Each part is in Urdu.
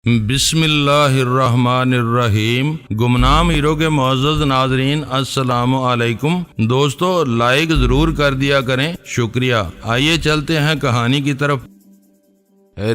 بسم اللہ الرحمن الرحیم۔ گمنام ہیرو کے معزز ناظرین السلام علیکم۔ دوستو لائک ضرور کر دیا کریں، شکریہ۔ آئیے چلتے ہیں کہانی کی طرف۔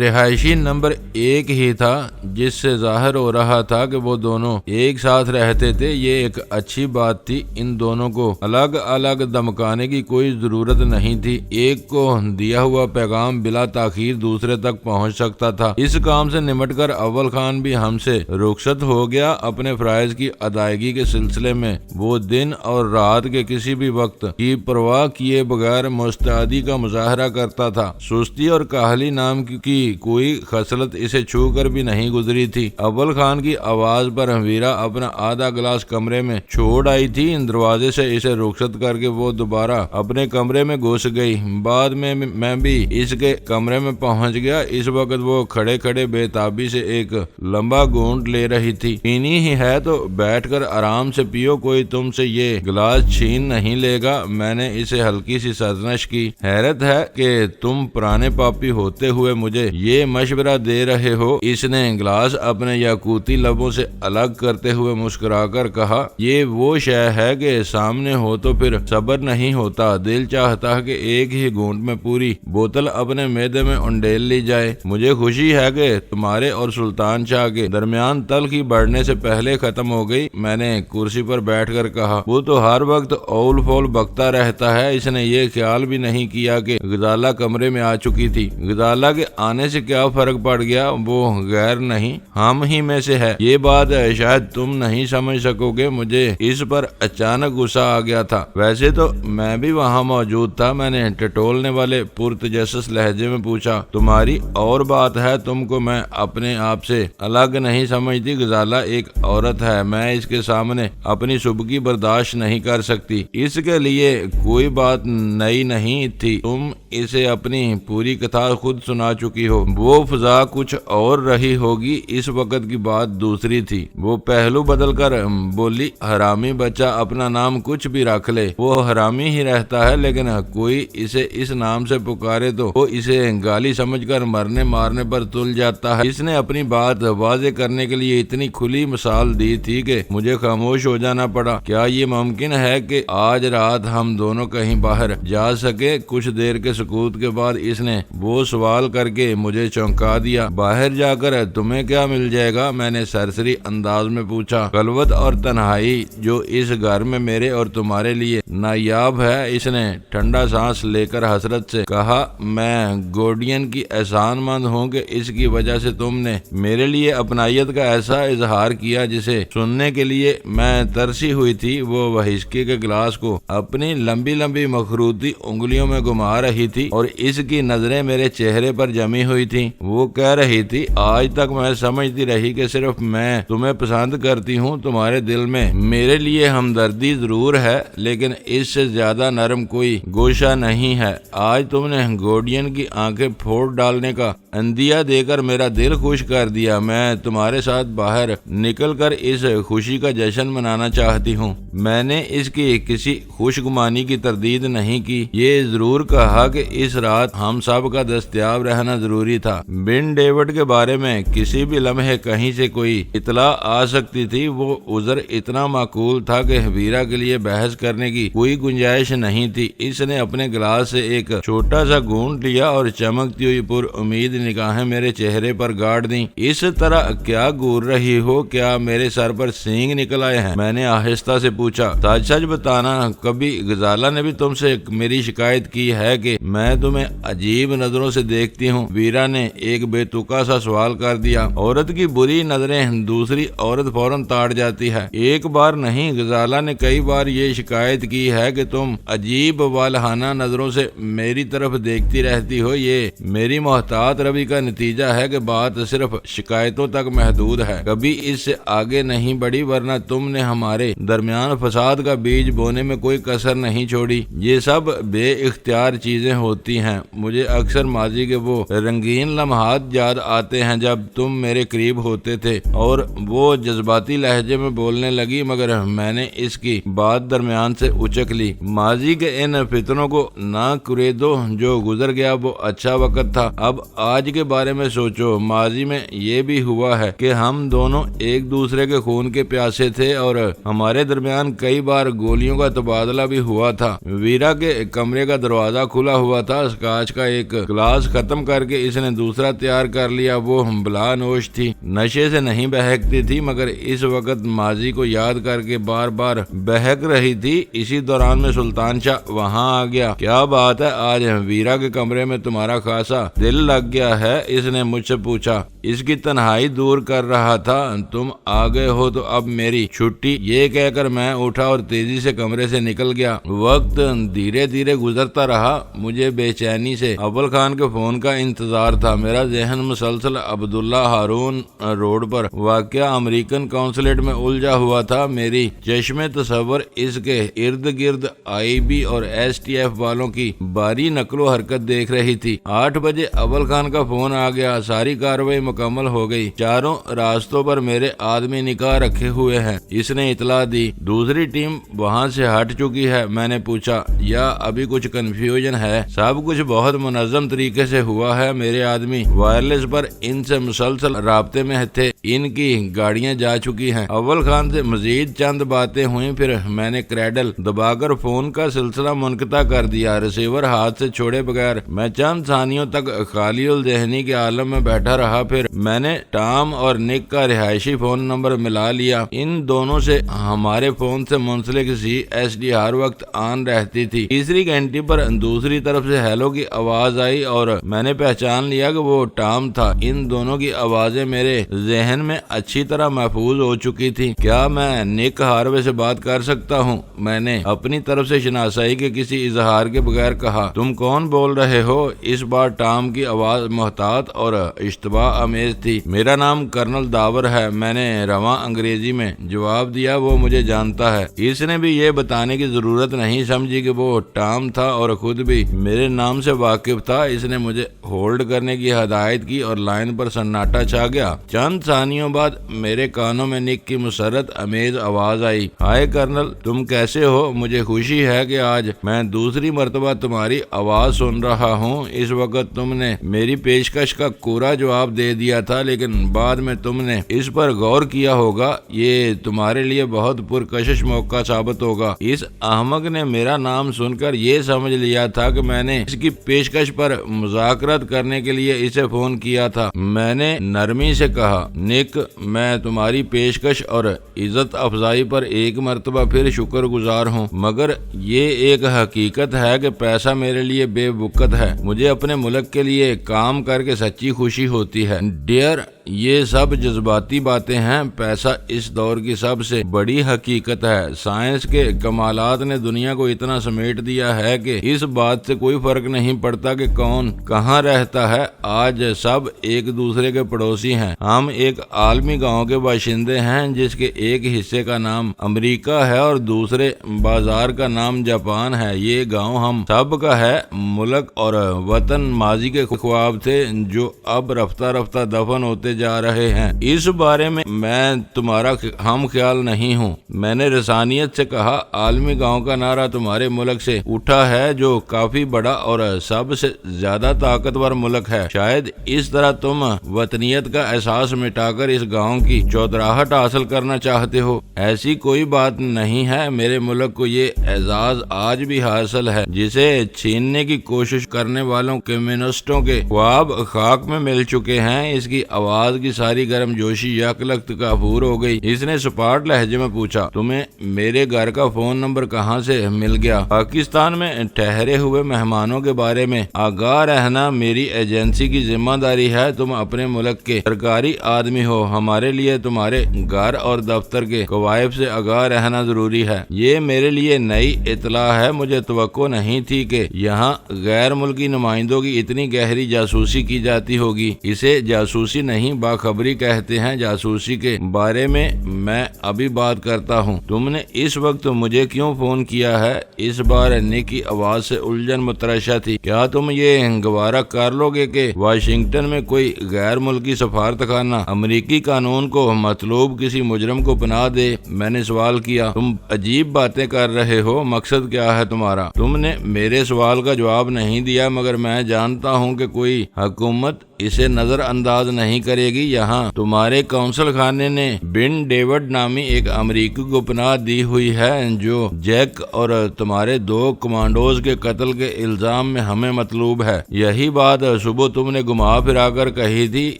رہائشی نمبر 1 ہی تھا جس سے ظاہر ہو رہا تھا کہ وہ دونوں ایک ساتھ رہتے تھے۔ یہ ایک اچھی بات تھی، ان دونوں کو الگ الگ دمکانے کی کوئی ضرورت نہیں تھی۔ ایک کو دیا ہوا پیغام بلا تاخیر دوسرے تک پہنچ سکتا تھا۔ اس کام سے نمٹ کر اول خان بھی ہم سے رخصت ہو گیا۔ اپنے فرائض کی ادائیگی کے سلسلے میں وہ دن اور رات کے کسی بھی وقت کی پرواہ کیے بغیر مستعدی کا مظاہرہ کرتا تھا۔ سستی اور کاہلی نام کی کوئی خصلت اسے چھو کر بھی نہیں گزری تھی۔ اول خان کی آواز پر ویرا اپنا آدھا گلاس کمرے میں چھوڑ آئی تھی۔ دروازے سے اسے رخصت کر کے وہ دوبارہ اپنے کمرے میں گھس گئی۔ بعد میں بھی اس کے کمرے میں پہنچ گیا۔ اس وقت وہ کھڑے کھڑے بے تابی سے ایک لمبا گھونٹ لے رہی تھی۔ پینی ہی ہے تو بیٹھ کر آرام سے پیو، کوئی تم سے یہ گلاس چھین نہیں لے گا۔ میں نے اسے ہلکی سی سرزنش کی۔ حیرت ہے کہ تم پرانے پاپی ہوتے ہوئے مجھے یہ مشورہ دے رہے ہو۔ اس نے گلاس اپنے یاقوتی لبوں سے الگ کرتے ہوئے مسکرا کر کہا، یہ وہ شے ہے کہ سامنے ہو تو پھر صبر نہیں ہوتا۔ دل چاہتا ہے کہ ایک ہی گھونٹ میں پوری بوتل اپنے معدے میں انڈیل لی جائے۔ مجھے خوشی ہے کہ تمہارے اور سلطان شاہ کے درمیان تلخی بڑھنے سے پہلے ختم ہو گئی۔ میں نے کرسی پر بیٹھ کر کہا، وہ تو ہر وقت اول فول بکتا رہتا ہے۔ اس نے یہ خیال بھی نہیں کیا کہ غزالہ کمرے میں آ چکی تھی۔ غزالہ کے آنے سے کیا فرق پڑ گیا؟ وہ غیر نہیں، ہم ہی میں سے ہے۔ یہ بات شاید تم نہیں سمجھ سکو گے۔ مجھے اس پر اچانک غصہ آ گیا تھا۔ ویسے تو میں بھی وہاں موجود تھا۔ میں نے ٹٹولنے والے پرتجسس لہجے میں پوچھا، تمہاری اور بات ہے، تم کو میں اپنے آپ سے الگ نہیں سمجھتی۔ غزالہ ایک عورت ہے، میں اس کے سامنے اپنی سبکی برداشت نہیں کر سکتی۔ اس کے لیے کوئی بات نئی نہیں تھی، تم اسے اپنی پوری کتھا خود سنا چکی ہو۔ وہ فضا کچھ اور رہی ہوگی، اس وقت کی بات دوسری تھی۔ وہ پہلو بدل کر بولی، حرامی بچہ اپنا نام کچھ بھی رکھ لے، وہ حرامی ہی رہتا ہے، لیکن کوئی اسے اس نام سے پکارے تو وہ اسے گالی سمجھ کر مرنے مارنے پر تل جاتا ہے۔ اس نے اپنی بات واضح کرنے کے لیے اتنی کھلی مثال دی تھی کہ مجھے خاموش ہو جانا پڑا۔ کیا یہ ممکن ہے کہ آج رات ہم دونوں کہیں باہر جا سکے؟ کچھ دیر کے سکوت کے بعد اس نے وہ سوال کر کے مجھے چونکا دیا۔ باہر جا کر تمہیں کیا مل جائے گا؟ میں نے سرسری انداز میں پوچھا۔ خلوت اور تنہائی جو اس گھر میں میرے اور تمہارے لیے نایاب ہے۔ اس نے ٹھنڈا سانس لے کر حسرت سے کہا، میں گورڈین کی احسان مند ہوں کہ اس کی وجہ سے تم نے میرے لیے اپنائیت کا ایسا اظہار کیا جسے سننے کے لیے میں ترسی ہوئی تھی۔ وہ وہسکی کے گلاس کو اپنی لمبی لمبی مخروطی انگلیوں میں گھما رہی تھی اور اس کی نظریں میرے چہرے پر جمی ہوئی تھی۔ وہ کہہ رہی تھی، آج تک میں سمجھتی رہی کہ صرف میں تمہیں پسند کرتی ہوں۔ تمہارے دل میں میرے لیے ہمدردی ضرور ہے، لیکن اس سے زیادہ نرم کوئی گوشہ نہیں ہے۔ آج تم نے گورڈین کی آنکھیں پھوڑ ڈالنے کا اندیہ دے کر میرا دل خوش کر دیا۔ میں تمہارے ساتھ باہر نکل کر اس خوشی کا جشن منانا چاہتی ہوں۔ میں نے اس کی کسی خوش گمانی کی تردید نہیں کی۔ یہ ضرور کہا کہ اس رات ہم سب کا دستیاب رہنا ضروری تھا۔ بن ڈیوڈ کے بارے میں کسی بھی لمحے کہیں سے کوئی اطلاع آ سکتی تھی۔ وہ عذر اتنا معقول تھا کہ ویرا کے لیے بحث کرنے کی کوئی گنجائش نہیں تھی۔ اس نے اپنے گلاس سے ایک چھوٹا سا گھونٹ لیا اور چمکتی ہوئی پر امید نگاہیں میرے چہرے پر گاڑ دیں۔ اس طرح کیا گور رہی ہو؟ کیا میرے سر پر سینگ نکل آئے ہیں؟ میں نے آہستہ سے پوچھا۔ سچ سچ بتانا، کبھی غزالہ نے بھی تم سے میری شکایت کی ہے کہ میں تمہیں عجیب نظروں سے دیکھتی ہوں؟ ویرا نے ایک بے تکا سا سوال کر دیا۔ عورت کی بری نظریں دوسری عورت فوراً تاڑ جاتی ہے۔ ایک بار نہیں، غزالہ نے کئی بار یہ شکایت کی ہے کہ تم عجیب والہانہ نظروں سے میری طرف دیکھتی رہتی ہو۔ یہ میری محتاط روی کا نتیجہ ہے کہ بات صرف شکایتوں تک محدود ہے، کبھی اس سے آگے نہیں بڑھی، ورنہ تم نے ہمارے درمیان فساد کا بیج بونے میں کوئی کسر نہیں چھوڑی۔ یہ سب بے اختیار چیزیں ہوتی ہیں۔ مجھے اکثر ماضی کے وہ رنگین لمحات یاد آتے ہیں جب تم میرے قریب ہوتے تھے۔ اور وہ جذباتی لہجے میں بولنے لگی، مگر میں نے اس کی بات درمیان سے اچک لی۔ ماضی کے ان فتنوں کو نہ کرے دو، جو گزر گیا وہ اچھا وقت تھا۔ اب آج آج کے بارے میں سوچو، ماضی میں یہ بھی ہوا ہے کہ ہم دونوں ایک دوسرے کے خون کے پیاسے تھے اور ہمارے درمیان کئی بار گولیوں کا تبادلہ بھی ہوا تھا۔ ویرا کے کمرے کا دروازہ کھلا ہوا تھا، اسکاچ کا ایک گلاس ختم کر کے اس نے دوسرا تیار کر لیا۔ وہ بلا نوش تھی، نشے سے نہیں بہکتی تھی، مگر اس وقت ماضی کو یاد کر کے بار بار بہک رہی تھی۔ اسی دوران میں سلطان شاہ وہاں آ گیا۔ کیا بات ہے، آج ویرا کے کمرے میں تمہارا خاصا دل لگ گیا ہے؟ اس نے مجھ سے پوچھا۔ اس کی تنہائی دور کر رہا تھا۔ تم آ گئے ہو تو اب میری چھٹی، یہ کہہ کر میں اٹھا اور تیزی سے کمرے سے نکل گیا۔ وقت دھیرے دھیرے گزرتا رہا، مجھے بے چینی سے اول خان کے فون کا انتظار تھا۔ میرا ذہن مسلسل عبداللہ ہارون روڈ پر واقع امریکن قونصلیٹ میں الجھا ہوا تھا۔ میری چشم تصور اس کے ارد گرد IB اور STF والوں کی باری نقل و حرکت دیکھ رہی تھی۔ 8 بجے اول خان کا فون آ گیا، ساری کارروائی مکمل ہو گئی، چاروں راستوں پر میرے آدمی نگاہ رکھے ہوئے ہیں، اس نے اطلاع دی۔ دوسری ٹیم وہاں سے ہٹ چکی ہے؟ میں نے پوچھا۔ یا ابھی کچھ کنفیوژن ہے؟ سب کچھ بہت منظم طریقے سے ہوا ہے، میرے آدمی وائرلیس پر ان سے مسلسل رابطے میں تھے، ان کی گاڑیاں جا چکی ہیں۔ اول خان سے مزید چند باتیں ہوئیں، پھر میں نے کریڈل دبا کر فون کا سلسلہ منقطع کر دیا۔ ریسیور ہاتھ سے چھوڑے بغیر میں چند ثانیوں تک خالی الذہنی کے عالم میں بیٹھا رہا۔ پھر میں نے ٹام اور نک کا رہائشی فون نمبر ملا لیا۔ ان دونوں سے ہمارے فون سے منسلک CSD ہر وقت آن رہتی تھی۔ تیسری گھنٹی پر دوسری طرف سے ہیلو کی آواز آئی اور میں نے پہچان لیا کہ وہ ٹام تھا۔ ان دونوں کی آوازیں میرے ذہن میں اچھی طرح محفوظ ہو چکی تھی۔ کیا میں نک ہاروے سے بات کر سکتا ہوں؟ میں نے اپنی طرف سے شناسائی کے کسی اظہار کے بغیر کہا۔ تم کون بول رہے ہو؟ اس بار ٹام کی آواز محتاط اور اشتباہ آمیز تھی۔ میرا نام کرنل داور ہے، میں نے رواں انگریزی میں جواب دیا۔ وہ مجھے جانتا ہے۔ اس نے بھی یہ بتانے کی ضرورت نہیں سمجھی کہ وہ ٹام تھا اور خود بھی میرے نام سے واقف تھا۔ اس نے مجھے ہولڈ کرنے کی ہدایت کی اور لائن پر سناٹا چھا گیا۔ چند ثانیوں بعد میرے کانوں میں نک کی مسرت امیز آواز آئی۔ ہائے کرنل، تم کیسے ہو؟ مجھے خوشی ہے کہ آج میں دوسری مرتبہ تمہاری آواز سن رہا ہوں۔ اس وقت تم نے میری پیشکش کا کوڑا جواب دے دیا تھا، لیکن بعد میں تم نے اس پر غور کیا ہوگا۔ یہ تمہارے لیے بہت پرکشش موقع ثابت ہوگا۔ اس احمق نے میرا نام سن کر یہ سمجھ لیا تھا کہ میں نے اس کی پیشکش پر مذاکرات کرنے کے لیے اسے فون کیا تھا۔ میں نے نرمی سے کہا، نک، میں تمہاری پیشکش اور عزت افزائی پر ایک مرتبہ پھر شکر گزار ہوں، مگر یہ ایک حقیقت ہے کہ پیسہ میرے لیے بے وقت ہے۔ مجھے اپنے ملک کے لیے کام کر کے سچی خوشی ہوتی ہے۔ ڈیئر، یہ سب جذباتی باتیں ہیں۔ پیسہ اس دور کی سب سے بڑی حقیقت ہے۔ سائنس کے کمالات نے دنیا کو اتنا سمیٹ دیا ہے کہ اس بات سے کوئی فرق نہیں پڑتا کہ کون کہاں رہتا ہے۔ آج سب ایک دوسرے کے پڑوسی ہیں۔ ہم ایک عالمی گاؤں کے باشندے ہیں جس کے ایک حصے کا نام امریکہ ہے اور دوسرے بازار کا نام جاپان ہے۔ یہ گاؤں ہم سب کا ہے۔ ملک اور وطن ماضی کے خواب تھے جو اب رفتہ رفتہ دفن ہوتے جا رہے ہیں۔ اس بارے میں تمہارا ہم خیال نہیں ہوں۔ میں نے رسانیت سے کہا، عالمی گاؤں کا نعرہ تمہارے ملک سے اٹھا ہے جو کافی بڑا اور سب سے زیادہ طاقتور ملک ہے۔ شاید اس طرح تم وطنیت کا احساس مٹا کر اس گاؤں کی چودراہٹ حاصل کرنا چاہتے ہو۔ ایسی کوئی بات نہیں ہے۔ میرے ملک کو یہ اعزاز آج بھی حاصل ہے جسے چھیننے کی کوشش کرنے والوں کمیونسٹوں کے خواب خاک میں مل چکے ہیں۔ اس کی آواز کی ساری گرم جوشی یک لخت کافور ہو گئی۔ اس نے سپاٹ لہجے میں پوچھا، تمہیں میرے گھر کا فون نمبر کہاں سے مل گیا؟ پاکستان میں ٹھہرے ہوئے مہمانوں کے بارے میں آگاہ رہنا میری ایجنسی کی ذمہ داری ہے۔ تم اپنے ملک کے سرکاری آدمی ہو، ہمارے لیے تمہارے گھر اور دفتر کے قوائف سے آگاہ رہنا ضروری ہے۔ یہ میرے لیے نئی اطلاع ہے۔ مجھے توقع نہیں تھی کہ یہاں غیر ملکی نمائندوں کی اتنی گہری جاسوسی کی جاتی ہوگی۔ اسے جاسوسی نہیں نہیں باخبری کہتے ہیں جاسوسی کے بارے میں ابھی بات کرتا ہوں۔ تم نے اس وقت مجھے کیوں فون کیا ہے؟ اس بار نک کی آواز سے الجھن متراشا تھی۔ کیا تم یہ گوارا کر لو گے کہ واشنگٹن میں کوئی غیر ملکی سفارت خانہ امریکی قانون کو مطلوب کسی مجرم کو پناہ دے؟ میں نے سوال کیا۔ تم عجیب باتیں کر رہے ہو، مقصد کیا ہے تمہارا؟ تم نے میرے سوال کا جواب نہیں دیا، مگر میں جانتا ہوں کہ کوئی حکومت اسے نظر انداز نہیں کرے گی۔ یہاں تمہارے کونسل خانے نے بن ڈیوڈ نامی ایک امریکی کو پناہ دی ہوئی ہے جو جیک اور تمہارے 2 کمانڈوز کے قتل کے الزام میں ہمیں مطلوب ہے۔ یہی بات صبح تم نے گھما پھرا کر کہی تھی۔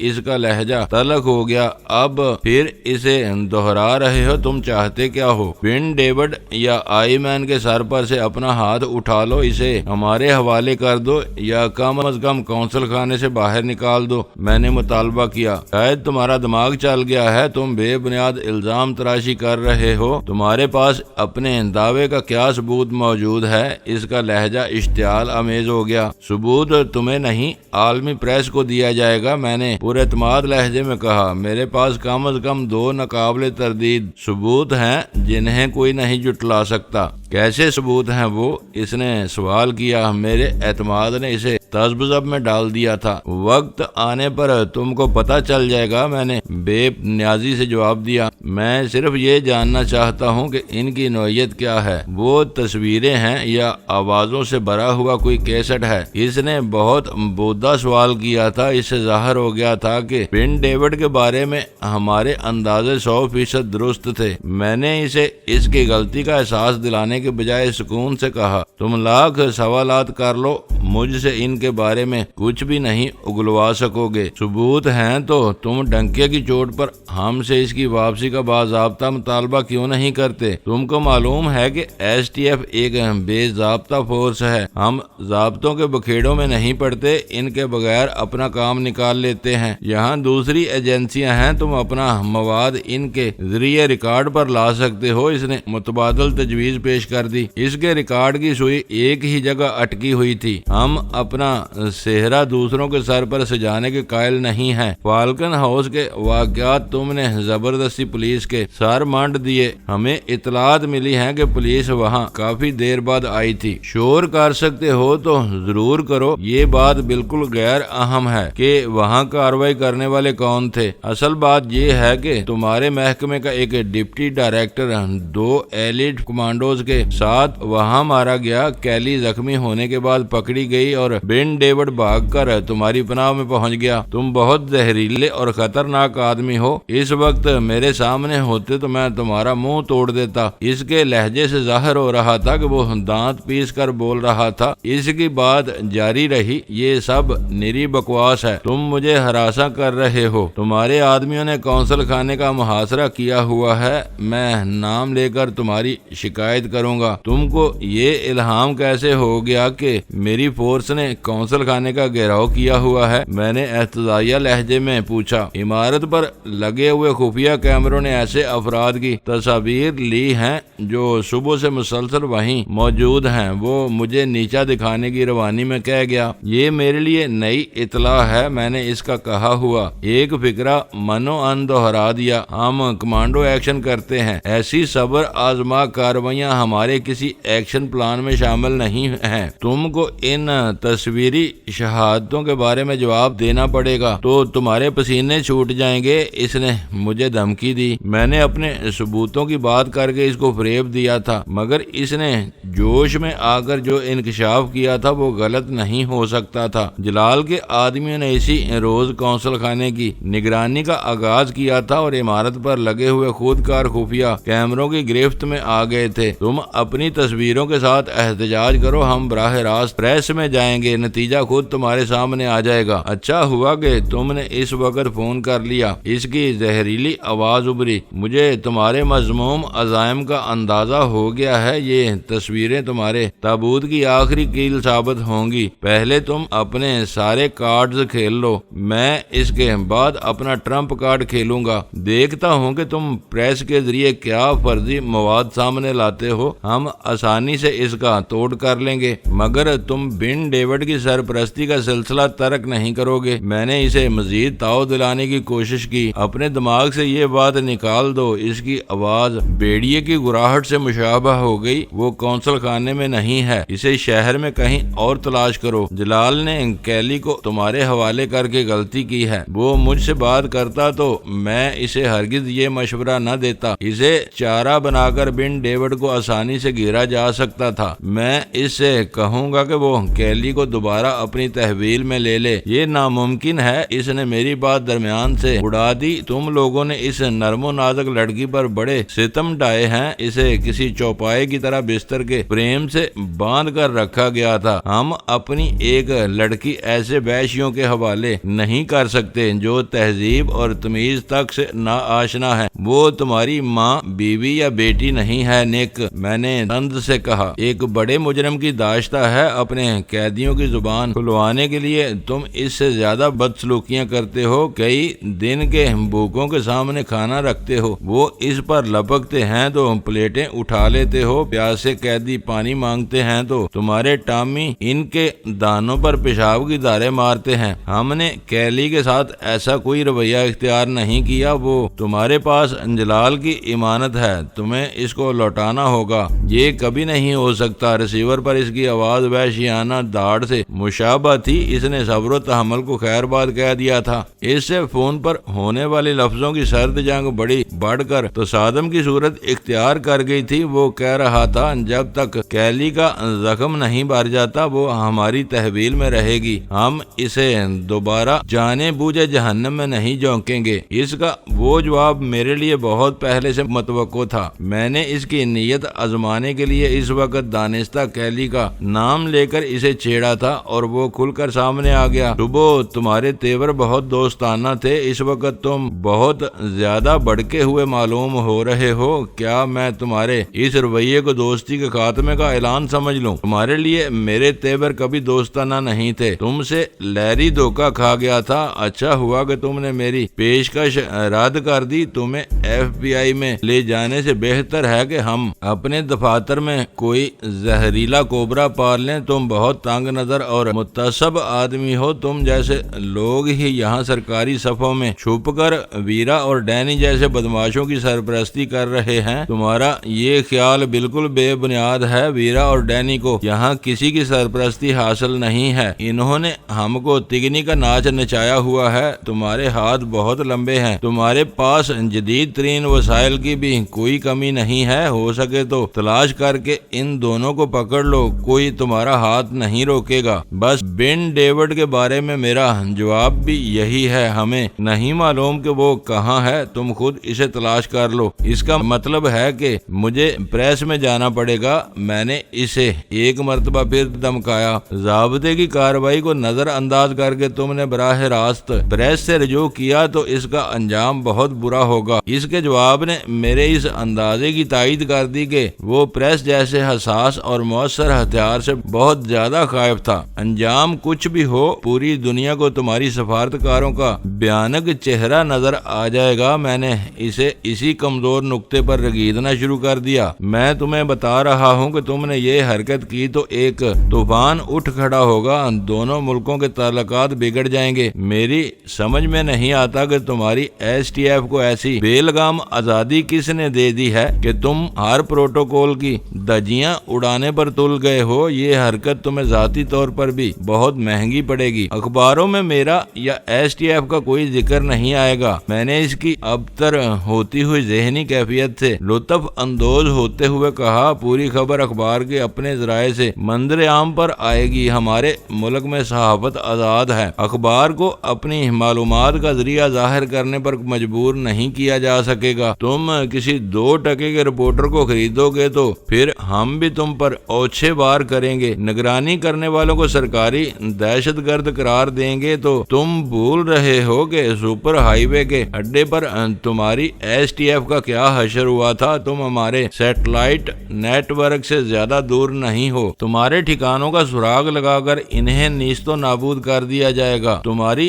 اس کا لہجہ تلخ ہو گیا۔ اب پھر اسے دہرا رہے ہو۔ تم چاہتے کیا ہو؟ بن ڈیوڈ یا آئی مین کے سر پر سے اپنا ہاتھ اٹھا لو، اسے ہمارے حوالے کر دو یا کم از کم کونسل خانے سے باہر نکال دو، میں نے مطالبہ کیا۔ شاید تمہارا دماغ چل گیا ہے، تم بے بنیاد الزام تراشی کر رہے ہو۔ تمہارے پاس اپنے دعوے کا کیا ثبوت موجود ہے؟ اس کا لہجہ اشتعال امیز ہو گیا۔ ثبوت تمہیں نہیں، عالمی پریس کو دیا جائے گا، میں نے پورے اعتماد لہجے میں کہا۔ میرے پاس کم از کم 2 ناقابل تردید ثبوت ہیں جنہیں کوئی نہیں جھٹلا سکتا۔ کیسے ثبوت ہیں وہ؟ اس نے سوال کیا۔ میرے اعتماد نے اسے تذبذب میں ڈال دیا تھا۔ وقت آنے پر تم کو پتہ چل جائے گا، میں نے بے نیازی سے جواب دیا۔ میں صرف یہ جاننا چاہتا ہوں کہ ان کی نوعیت کیا ہے۔ وہ تصویریں ہیں یا آوازوں سے بھرا ہوا کوئی کیسٹ ہے؟ اس نے بہت بودھا سوال کیا تھا۔ اس سے ظاہر ہو گیا تھا کہ بن ڈیوڈ کے بارے میں ہمارے اندازے 100% درست تھے۔ میں نے اسے اس کی غلطی کا احساس دلانے کے بجائے سکون سے کہا، تم لاکھ سوالات کر لو، مجھ سے ان کے بارے میں کچھ بھی نہیں اگلوا سکو گے۔ ثبوت ہیں تو تم ڈنکے کی چوٹ پر ہم سے اس کی واپسی کا باضابطہ مطالبہ کیوں نہیں کرتے؟ تم کو معلوم ہے کہ ایس ٹی ایف ایک بے ضابطہ فورس ہے۔ ہم ضابطوں کے بکھیڑوں میں نہیں پڑتے، ان کے بغیر اپنا کام نکال لیتے ہیں۔ یہاں دوسری ایجنسیاں ہیں، تم اپنا مواد ان کے ذریعے ریکارڈ پر لا سکتے ہو۔ اس نے متبادل تجویز پیش کر دی۔ اس کے ریکارڈ کی سوئی ایک ہی جگہ اٹکی ہوئی تھی۔ ہم اپنا صحرا دوسروں کے سر پر سجانے کے قائل نہیں ہیں۔ فالکن ہاؤس کے واقعات تم نے زبردستی پولیس کے سر مانڈ دیے۔ ہمیں اطلاعات ملی ہیں کہ پولیس وہاں کافی دیر بعد آئی تھی۔ شور کر سکتے ہو تو ضرور کرو۔ یہ بات بالکل غیر اہم ہے کہ وہاں کارروائی کرنے والے کون تھے۔ اصل بات یہ ہے کہ تمہارے محکمے کا ایک ڈپٹی ڈائریکٹر 2 ایلیٹ کمانڈوز کے ساتھ وہاں مارا گیا۔ کیلی زخمی ہونے کے بعد پکڑی گئی اور بن ڈیوڈ بھاگ کر تمہاری پناہ میں پہنچ گیا۔ تم بہت زہریلے اور خطرناک آدمی ہو۔ اس وقت میرے سامنے ہوتے تو میں تمہارا منہ توڑ دیتا۔ اس کے لہجے سے ظاہر ہو رہا تھا کہ وہ دانت پیس کر بول رہا تھا۔ اس کی بات جاری رہی، یہ سب نری بکواس ہے، تم مجھے ہراساں کر رہے ہو۔ تمہارے آدمیوں نے کونسل خانے کا محاصرہ کیا ہوا ہے، میں نام لے کر تمہاری شکایت کروں گا۔ تم کو یہ الہام کیسے ہو گیا کہ میری فورس نے کونسل خانے کا گھیراؤ کیا ہوا ہے؟ میں نے احتجاجیہ لہجے میں پوچھا۔ عمارت پر لگے ہوئے خفیہ کیمروں نے ایسے افراد کی تصاویر لی ہیں جو صبح سے مسلسل وہیں موجود ہیں۔ وہ مجھے نیچا دکھانے کی روانی میں کہہ گیا۔ یہ میرے لیے نئی اطلاع ہے، میں نے اس کا کہا ہوا ایک فکرہ منو ان دہرا دیا۔ ہم کمانڈو ایکشن کرتے ہیں، ایسی صبر آزما کارروائیاں ہمارے کسی ایکشن پلان میں شامل نہیں ہیں۔ تم کو ان تصویری شہادتوں کے بارے میں جواب دینا پڑے گا تو تمہارے پسینے چھوٹ جائیں گے۔ اس نے مجھے دھمکی دی۔ میں نے اپنے ثبوتوں کی بات کر کے اس کو فریب دیا تھا، مگر اس نے جوش میں آ کر جو انکشاف کیا تھا وہ غلط نہیں ہو سکتا تھا۔ جلال کے آدمیوں نے اسی روز کونسل خانے کی نگرانی کا آغاز کیا تھا اور عمارت پر لگے ہوئے خودکار خفیہ کیمروں کی گرفت میں آ گئے تھے۔ تم اپنی تصویروں کے ساتھ احتجاج کرو، ہم براہ راست پریس میں جائیں گے، نتیجہ خود تمہارے سامنے آ جائے گا۔ اچھا ہوا کہ تم نے اس وقت فون کر لیا۔ اس کی زہریلی آواز ابھری۔ مجھے تمہارے مذموم عزائم کا اندازہ ہو گیا ہے۔ یہ تصویریں تمہارے تابوت کی آخری کیل ثابت ہوں گی۔ پہلے تم اپنے سارے کارڈز کھیل لو، میں اس کے بعد اپنا ٹرمپ کارڈ کھیلوں گا۔ دیکھتا ہوں کہ تم پریس کے ذریعے کیا فرضی مواد سامنے لاتے ہو۔ ہم آسانی سے اس کا توڑ کر لیں گے، مگر تم بن ڈیوڈ کی سرپرستی کا سلسلہ ترک نہیں کرو گے۔ میں نے اسے مزید تاؤ دلانے کی کوشش کی۔ اپنے دماغ سے یہ بات نکال دو، اس کی آواز بیڑیے کی گراہٹ سے مشابہ ہو گئی۔ وہ کونسل خانے میں نہیں ہے، اسے شہر میں کہیں اور تلاش کرو۔ جلال نے کیلی کو تمہارے حوالے کر کے غلطی کی ہے۔ وہ مجھ سے بات کرتا تو میں اسے ہرگز یہ مشورہ نہ دیتا۔ اسے چارہ بنا کر بن ڈیوڈ کو آسانی سے گھیرا جا سکتا تھا۔ میں اس سے کہوں گا کہ وہ کیلی کو دوبارہ اپنی تحویل میں لے لے۔ یہ ناممکن ہے۔ اس نے میری بات درمیان سے اڑا دی۔ تم لوگوں نے اس نرم و نازک لڑکی پر بڑے ستم ڈھائے ہیں۔ اسے کسی چوپائے کی طرح بستر کے فریم سے باندھ کر رکھا گیا تھا۔ ہم اپنی ایک لڑکی ایسے وحشیوں کے حوالے نہیں کر سکتے جو تہذیب اور تمیز تک سے نا آشنا ہے۔ وہ تمہاری ماں، بیوی یا بیٹی نہیں ہے نک، میں نے تند سے کہا۔ ایک بڑے مجرم کی داشتہ ہے اپنے قیدیوں کی زبان کھلوانے کے لیے۔ تم اس سے زیادہ بدسلوکیاں کرتے ہو۔ کئی دن کے بھوکوں کے سامنے کھانا رکھتے ہو، وہ اس پر لپکتے ہیں تو پلیٹیں اٹھا لیتے ہو۔ پیاسے قیدی پانی مانگتے ہیں تو تمہارے ٹامی ان کے دانوں پر پیشاب کی دھاریں مارتے ہیں۔ ہم نے کیلی کے ساتھ ایسا کوئی رویہ اختیار نہیں کیا۔ وہ تمہارے پاس جلال کی امانت ہے، تمہیں اس کو لوٹانا ہوگا۔ یہ کبھی نہیں ہو سکتا۔ ریسیور پر اس کی آواز وحشیانہ داڑھ سے مشابہ تھی۔ اس نے صبر و تحمل کو خیر بات کہہ دیا تھا۔ اس سے فون پر ہونے والی لفظوں کی سرد جنگ بڑی بڑھ کر تصادم کی صورت اختیار کر گئی تھی۔ وہ کہہ رہا تھا، جب تک کیلی کا زخم نہیں بھر جاتا وہ ہماری تحویل میں رہے گی۔ ہم اسے دوبارہ جانے بوجھے جہنم میں نہیں جھونکیں گے۔ اس کا وہ جواب میرے لیے بہت پہلے سے متوقع تھا۔ میں نے اس کی نیت آزمانے کے لیے اس وقت دانستہ کیلی کا نام لے کر اسے چھیڑا تھا اور وہ کھل کر سامنے آ گیا۔ صبح تمہارے تیور بہت دوستانہ تھے، اس وقت تم بہت زیادہ بڑکے ہوئے معلوم ہو رہے ہو۔ کیا میں تمہارے اس رویے کو دوستی کے خاتمے کا اعلان سمجھ لوں؟ تمہارے لیے میرے تیور کبھی دوستانہ نہیں تھے، تم سے لہری دھوکہ کھا گیا تھا۔ اچھا ہوا کہ تم نے میری پیشکش رد کر دی۔ تمہیں FBI میں لے جانے سے بہتر ہے کہ ہم اپنے دفاتر میں کوئی زہریلا کوبرا پال لیں۔ تم بہت تنگ نظر اور متعصب آدمی ہو۔ تم جیسے لوگ ہی یہاں سرکاری صفوں میں چھپ کر ویرا اور ڈینی جیسے بدماشوں کی سرپرستی کر رہے ہیں۔ تمہارا یہ خیال بالکل بے بنیاد ہے۔ ویرا اور ڈینی کو یہاں کسی کی سرپرستی حاصل نہیں ہے۔ انہوں نے ہم کو تگنی کا ناچ نچایا ہوا ہے۔ تمہارے ہاتھ بہت لمبے ہیں، تمہارے پاس جدید ترین وسائل کی بھی کوئی کمی نہیں ہے۔ ہو سکے تو تلاش کر کے ان دونوں کو پکڑ لو، کوئی تمہارا ہاتھ نہیں روکے گا۔ بس بن ڈیوڈ کے بارے میں میرا جواب بھی یہی ہے، ہمیں نہیں معلوم کہ وہ کہاں ہے، تم خود اسے تلاش کر لو۔ اس کا مطلب ہے کہ مجھے پریس میں جانا پڑے گا۔ میں نے اسے ایک مرتبہ پھر دمکایا۔ ضابطے کی کارروائی کو نظر انداز کر کے تم نے براہ راست پریس سے رجوع کیا تو اس کا انجام بہت برا ہوگا۔ اس کے جواب نے میرے اس اندازے کی تائید کر دی کہ وہ پریس جیسے حساس اور مؤثر ہتھیار سے بہت زیادہ خائف تھا۔ انجام کچھ بھی ہو، پوری دنیا کو تمہاری سفارتکاروں کا بھیانک چہرہ نظر آ جائے گا۔ میں نے اسے اسی کمزور نقطے پر رگیدنا شروع کر دیا۔ میں تمہیں بتا رہا ہوں کہ تم نے یہ حرکت کی تو ایک طوفان اٹھ کھڑا ہوگا، دونوں ملکوں کے تعلقات بگڑ جائیں گے۔ میری سمجھ میں نہیں آتا کہ تمہاری STF کو ایسی بے لگام آزادی کس نے دے دی ہے کہ تم ہر پروٹوکول کی دھجیاں اڑانے پر تل گئے ہو۔ یہ حرکت تمہیں ذاتی طور پر بھی بہت مہنگی پڑے گی۔ اخباروں میں میرا یا STF کا کوئی ذکر نہیں آئے گا۔ میں نے اس کی ابتر ہوتی ہوئی ذہنی کیفیت سے لطف اندوز ہوتے ہوئے کہا، پوری خبر اخبار کے اپنے ذرائع سے منظر عام پر آئے گی۔ ہمارے ملک میں صحافت آزاد ہے، اخبار کو اپنی معلومات کا ذریعہ ظاہر کرنے پر مجبور نہیں کیا جا سکے گا۔ تم کسی 2 ٹکے کے رپورٹر کو خریدو گے تو پھر ہم بھی تم پر اوچھے وار کریں گے۔ نگرانی کرنے والوں کو سرکاری دہشت گرد قرار دیں گے تو تم بھول رہے ہو کہ سپر ہائی وے کے اڈے پر تمہاری STF کا کیا حشر ہوا تھا۔ تم ہمارے سیٹلائٹ نیٹ ورک سے زیادہ دور نہیں ہو۔ تمہارے ٹھکانوں کا سراغ لگا کر انہیں نیست و نابود کر دیا جائے گا۔ تمہاری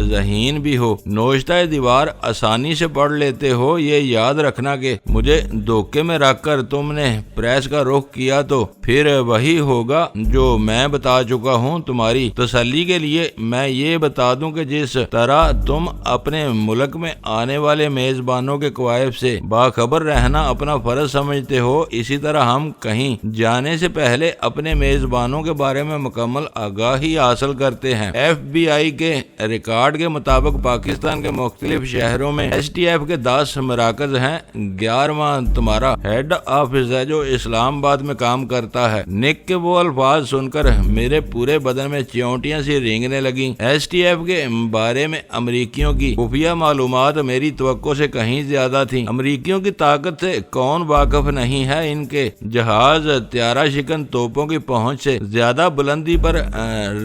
ذہین بھی ہو۔ نوشتہ دیوار آسانی سے پڑھ لیتے ہو، یہ یاد رکھنا کہ مجھے دھوکے میں رکھ کر تم نے پریس کا رخ کیا تو پھر وہی ہوگا جو میں بتا چکا ہوں۔ تمہاری تسلی کے لیے میں یہ بتا دوں کہ جس طرح تم اپنے ملک میں آنے والے میزبانوں کے کوائف سے باخبر رہنا اپنا فرض سمجھتے ہو، اسی طرح ہم کہیں جانے سے پہلے اپنے میزبانوں کے بارے میں مکمل آگاہی حاصل کرتے ہیں۔ FBI کے ریکارڈ کے مطابق پاکستان کے مختلف شہروں میں STF کے 10 مراکز ہیں۔ 11واں تمہارا ہیڈ آفس ہے جو اسلام آباد میں کام کرتا ہے۔ نک کے وہ الفاظ سن کر میرے پورے بدن میں چیونٹیاں سی رینگنے لگیں۔ STF کے بارے میں امریکیوں کی خفیہ معلومات میری توقع سے کہیں زیادہ تھیں۔ امریکیوں کی طاقت سے کون واقف نہیں ہے؟ ان کے جہاز طیارہ شکن توپوں کی پہنچ سے زیادہ بلندی پر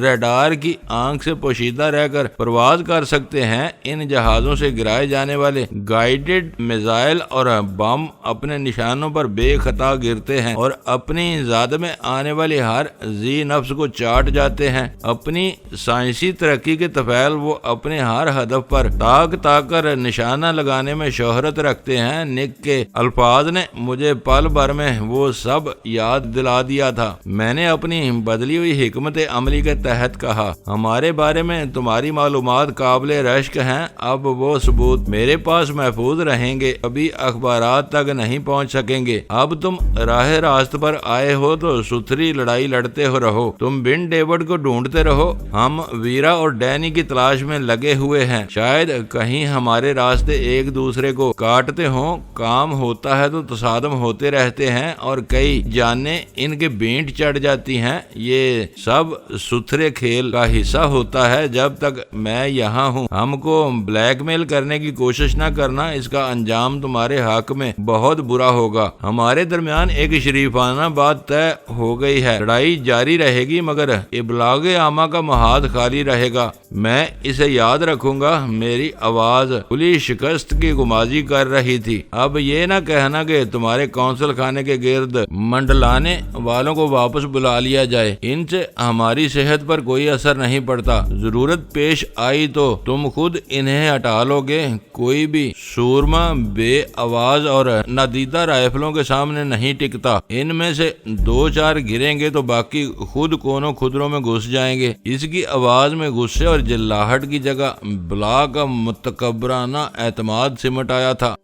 ریڈار کی آنکھ سے پوشیدہ رہ کر پرواز کر سکتے ہیں۔ ان جہازوں سے گرائے جانے والے گائیڈڈ میزائل اور بم اپنے نشانوں پر بے خطا گرتے ہیں اور اپنی ذات میں آنے والی ہر ذی نفس کو چاٹ جاتے ہیں۔ اپنی سائنسی ترقی کے طفیل وہ اپنے ہر ہدف پر تاک کر نشانہ لگانے میں شہرت رکھتے ہیں۔ نک کے الفاظ نے مجھے پل بھر میں وہ سب یاد دلا دیا تھا۔ میں نے اپنی بدلی ہوئی حکمت عملی کے تحت کہا، ہمارے بارے میں تمہاری معلومات قابل رشک ہیں، اب وہ ثبوت میرے پاس محفوظ رہیں گے، کبھی اخبارات تک نہیں پہنچ سکیں گے۔ اب تم راہ راست پر آئے ہو تو ستھری لڑائی لڑتے ہو رہو، تم بن ڈیوڈ کو ڈھونڈتے رہو، ہم ویرا اور ڈینی کی تلاش میں لگے ہوئے ہیں۔ شاید کہیں ہمارے راستے ایک دوسرے کو کاٹتے ہوں، کام ہوتا ہے تو تصادم ہوتے رہتے ہیں اور کئی جانیں ان کے بینٹ چڑھ جاتی ہیں۔ یہ سب ستھرے کھیل کا حصہ ہوتا ہے۔ جب تک میں یہاں ہوں ہم کو بلیک میل کرنے کی کوشش نہ کرنا، اس کا انجام تمہارے حق میں بہت برا ہوگا۔ ہمارے درمیان ایک شریفانہ بات طے ہو گئی ہے، لڑائی جاری رہے گی مگر ابلاغ عامہ کا محاذ خالی رہے گا۔ میں اسے یاد رکھوں گا۔ میری آواز کھلی شکست کی گمازی کر رہی تھی۔ اب یہ نہ کہنا کہ تمہارے کونسل خانے کے گرد منڈلانے والوں کو واپس بلا لیا جائے، ان سے ہماری صحت پر کوئی اثر نہیں پڑتا۔ ضرورت پیش آئی تو تم خود انہیں ہٹا لو گے۔ کوئی بھی سورما بے آواز اور نادیدہ رائفلوں کے سامنے نہیں ٹکتا۔ ان میں سے 2-4 گریں گے تو باقی خود کونوں خدروں میں گھس جائیں گے۔ اس کی آواز میں غصے اور جلاہٹ کی جگہ بلا کا متکبرانہ اعتماد سمٹ آیا تھا۔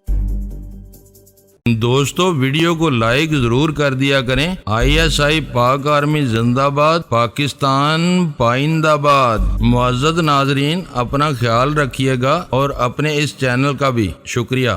دوستو ویڈیو کو لائک ضرور کر دیا کریں۔ ISI پاک آرمی زندہ باد، پاکستان پائندہ باد۔ معزز ناظرین، اپنا خیال رکھیے گا اور اپنے اس چینل کا بھی شکریہ۔